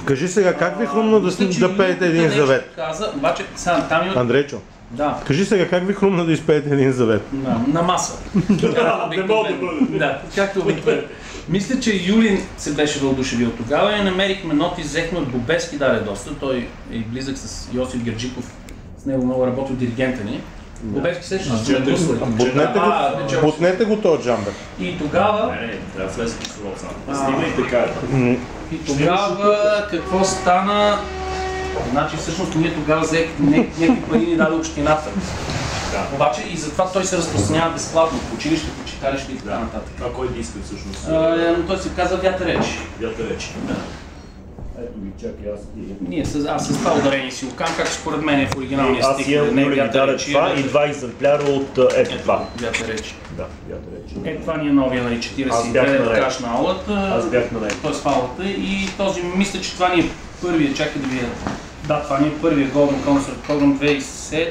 Кажи сега, как ви хрумна да пеете един завет? Каза, обаче, там има... Андрейчо, да. Кажи сега, как ви хрумна да изпеете един завет? На маса. Да, както обикновено. Мисля, че Юлин се беше въодушевил тогава и намерихме ноти, взехме от Бобески, даде доста. Той е близък с Йосиф Герджиков, с него много работил диригента ни. Бобески се ще Бутнете го този джамбер. И тогава... трябва да влезе кислород само. Снимайте карта. И тогава какво стана? Значи всъщност ние тогава взехме някакви пари ни даде общината. Обаче и затова той се разпространява безплатно в училище, по читалище и така нататък. А кой диска всъщност? Той се казва Вятър речи. Вятър речи. Ето ги, чакай, аз с това ударение си го кам, както според мен е в оригиналния стих. Аз имам Вятър речи и два екземпляра от ето това. Вятър речи. Да, Вятър речи. Ето това ни е новия, нали, 49 краш на аулата. Аз бях на него. Той с фалата и този, мисля, че това ни е първият, чакай да видя. Да, това ни е първият Golden Concert Program 2007.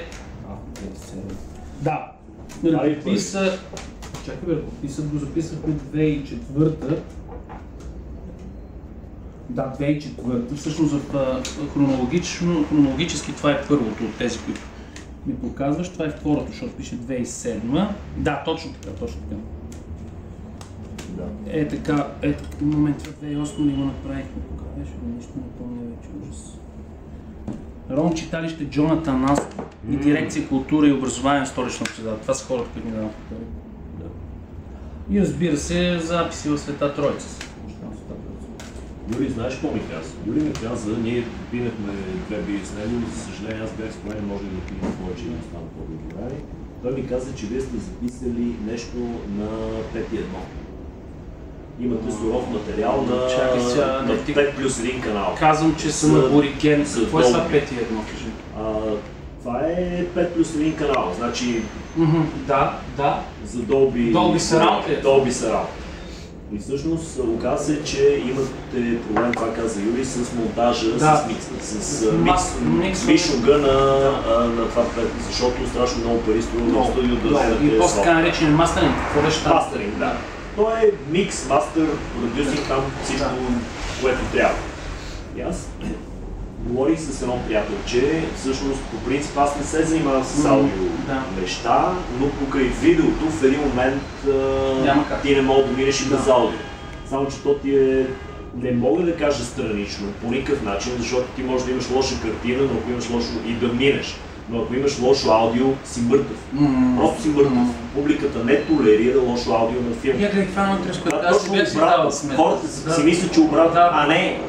Да. Подписът го записахме 2004. Да, 2004. Всъщност хронологически това е първото от тези, които ми показваш. Това е второто, защото пише 2007. Да, точно така, точно така. Е така, момент, 2008 ли го направихме, кога беше, нищо не помня вече, ужас. Рон читалище Джонатан Астро и дирекция култура и образование на Столична община. Това са хората, които ми дават пари. И разбира се, записи в Света Троица. Юли, знаеш какво ми каза? Юли ми каза, ние пинахме две бири с него, за съжаление аз бях споменен, може да пинем повече и да стана по-добре. Той ми каза, че вие сте записали нещо на 5.1. Имате суров материал на 5+1 канал. Казвам, че съм абориген. Какво е това 5.1, кажи? Това е 5+1 канал, значи... Да. За Dolby Surround. И всъщност оказа се, че имате проблем, това каза Юрий, с монтажа, с микшинга на това, защото страшно много пари струва в студио да вземате. И после така наречен мастеринг. Какво беше там? Мастеринг, да. То е микс, мастер, продюсинг, там всичко, което трябва. И аз говорих с едно приятелче, всъщност по принцип аз не се занимавам с аудио неща, но покрай видеото в един момент ти не мога да минеш и без аудио. Само че то ти е, не мога да кажа странично по никакъв начин, защото ти можеш да имаш лоша картина, но ако имаш лошо и да минеш. Но ако имаш лошо аудио, си мъртъв. Просто си мъртъв. Публиката не толерира лошо аудио на филм. Това е много интересно, което аз си бях си давал сметка. Хората си мислят, че обратно, а не.